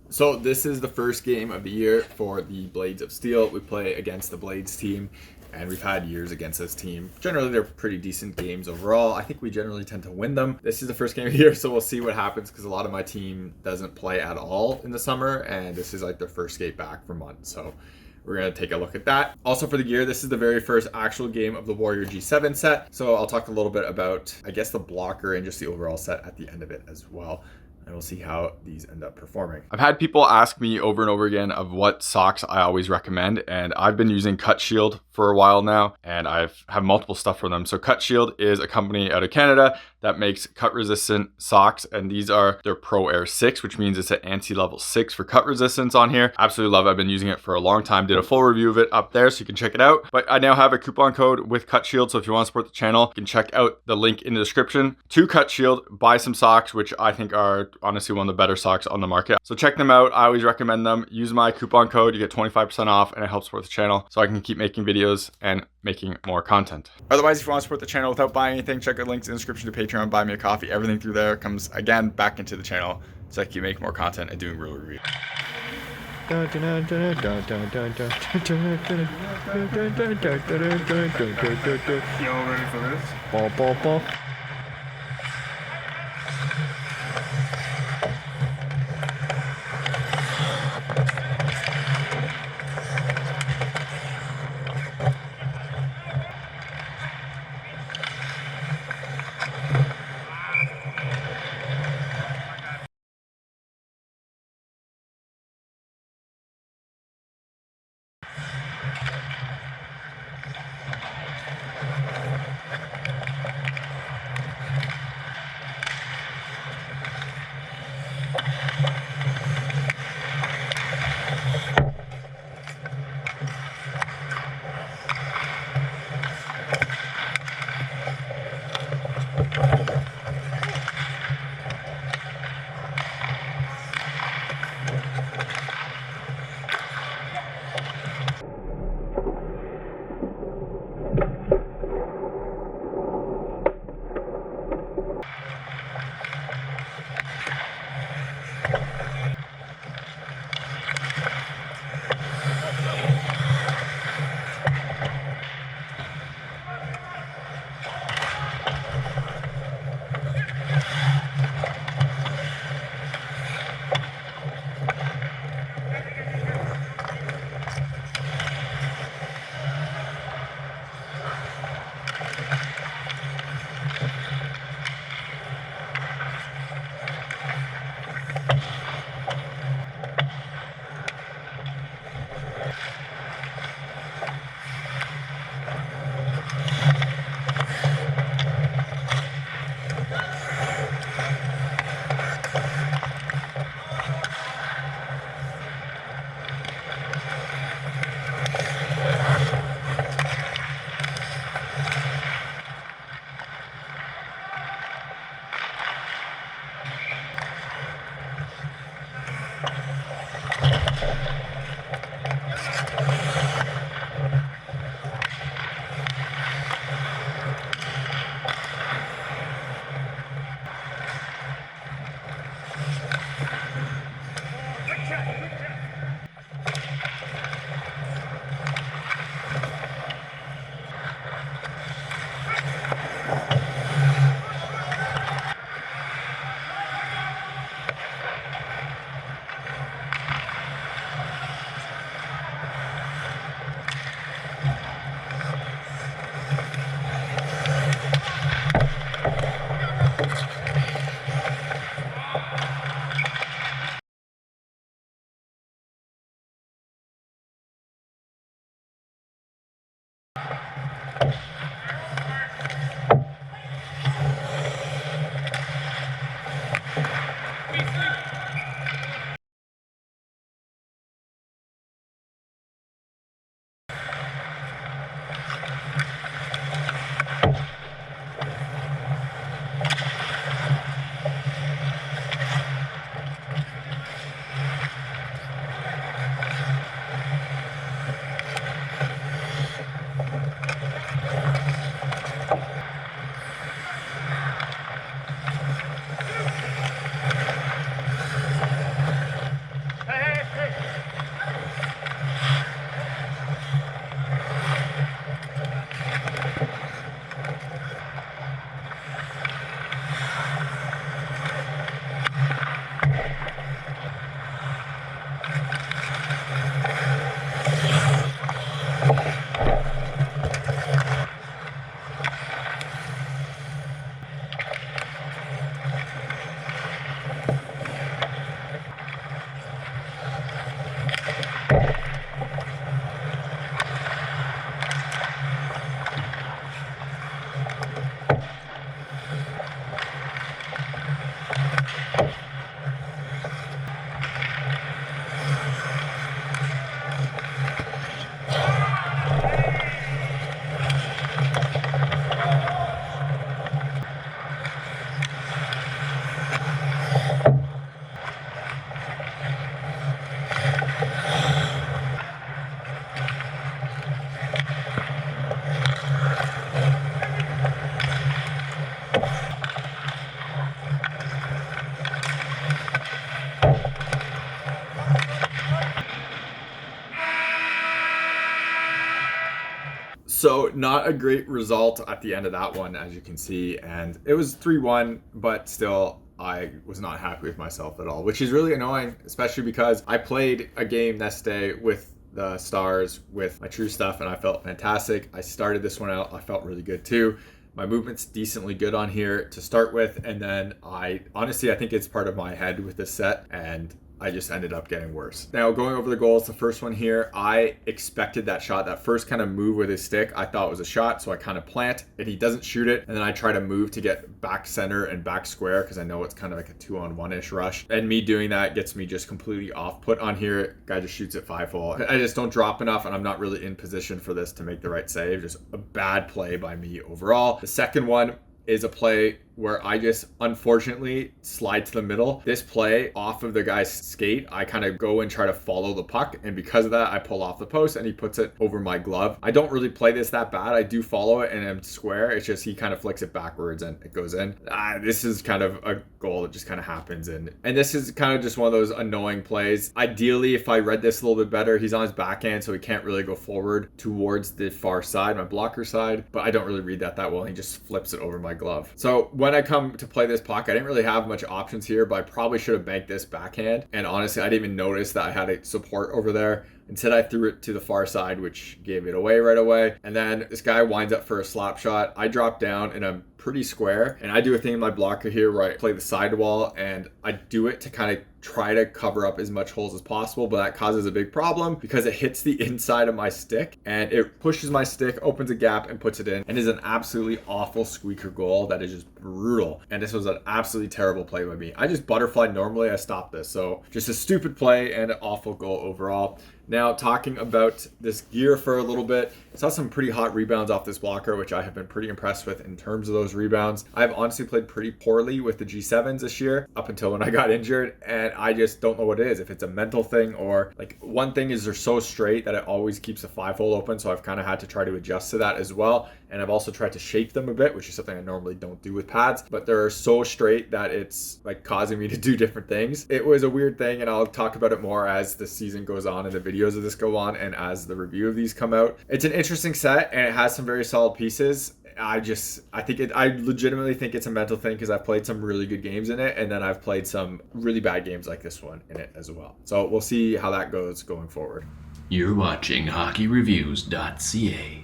So this is the first game of the year for the Blades of Steel. We play against the Blades team, and we've had years against this team. Generally, they're pretty decent games overall. I think we generally tend to win them. This is the first game of the year, so we'll see what happens because a lot of my team doesn't play at all in the summer, and this is like their first skate back for months. So we're going to take a look at that. Also for the gear, this is the very first actual game of the Warrior G7 set. So I'll talk a little bit about, I guess, the blocker and just the overall set at the end of it as well. And we'll see how these end up performing. I've had people ask me over and over again of what socks I always recommend, and I've been using Cut Shield for a while now, and have multiple stuff from them. So Cut Shield is a company out of Canada that makes cut resistant socks, and these are their Pro Air 6, which means it's an ANSI level 6 for cut resistance on here. Absolutely love it. I've been using it for a long time. Did a full review of it up there, so you can check it out. But I now have a coupon code with Cut Shield, so if you want to support the channel, you can check out the link in the description to Cut Shield, buy some socks, which I think are honestly one of the better socks on the market. So check them out. I always recommend them. Use my coupon code, you get 25% off, and it helps support the channel so I can keep making videos and making more content. Otherwise, if you want to support the channel without buying anything, check out links in the description to Patreon, buy me a coffee. Everything through there comes again back into the channel so I can keep making more content and doing real reviews. Y'all ready for this? Ball, ball, ball. So not a great result at the end of that one, as you can see, and it was 3-1, but still I was not happy with myself at all, which is really annoying, especially because I played a game next day with the stars with my true stuff and I felt fantastic. I started this one out, I felt really good too. My movement's decently good on here to start with, and then I think it's part of my head with this set, and I just ended up getting worse. Now, going over the goals, the first one here, I expected that shot, that first kind of move with his stick, I thought was a shot, so I kind of plant, and he doesn't shoot it, and then I try to move to get back center and back square, because I know it's kind of like a 2-on-1-ish rush, and me doing that gets me just completely off put on here. Guy just shoots it 5-hole. I just don't drop enough, and I'm not really in position for this to make the right save. Just a bad play by me overall. The second one is a play where I just unfortunately slide to the middle. This play off of the guy's skate, I kind of go and try to follow the puck, and because of that I pull off the post and he puts it over my glove. I don't really play this that bad. I do follow it and I'm square. It's just he kind of flicks it backwards and it goes in. This is kind of a goal that just kind of happens, and this is kind of just one of those annoying plays. Ideally, if I read this a little bit better, he's on his backhand so he can't really go forward towards the far side, my blocker side, but I don't really read that well. He just flips it over my glove. So when I come to play this puck, I didn't really have much options here, but I probably should have banked this backhand. And honestly, I didn't even notice that I had a support over there. Instead, I threw it to the far side, which gave it away right away. And then this guy winds up for a slap shot. I drop down and I'm pretty square. And I do a thing in my blocker here where I play the sidewall, and I do it to kind of try to cover up as much holes as possible, but that causes a big problem because it hits the inside of my stick and it pushes my stick, opens a gap and puts it in, and is an absolutely awful squeaker goal that is just brutal. And this was an absolutely terrible play by me. I just butterflied normally, I stopped this. So just a stupid play and an awful goal overall. Now, talking about this gear for a little bit, I saw some pretty hot rebounds off this blocker, which I have been pretty impressed with in terms of those rebounds. I've honestly played pretty poorly with the G7s this year, up until when I got injured, and I just don't know what it is. If it's a mental thing, or like, one thing is they're so straight that it always keeps a 5-hole open, so I've kind of had to try to adjust to that as well. And I've also tried to shape them a bit, which is something I normally don't do with pads, but they're so straight that it's like causing me to do different things. It was a weird thing, and I'll talk about it more as the season goes on and the videos of this go on and as the review of these come out. It's an interesting set and it has some very solid pieces. I legitimately think it's a mental thing because I've played some really good games in it, and then I've played some really bad games like this one in it as well. So we'll see how that goes going forward. You're watching HockeyReviews.ca.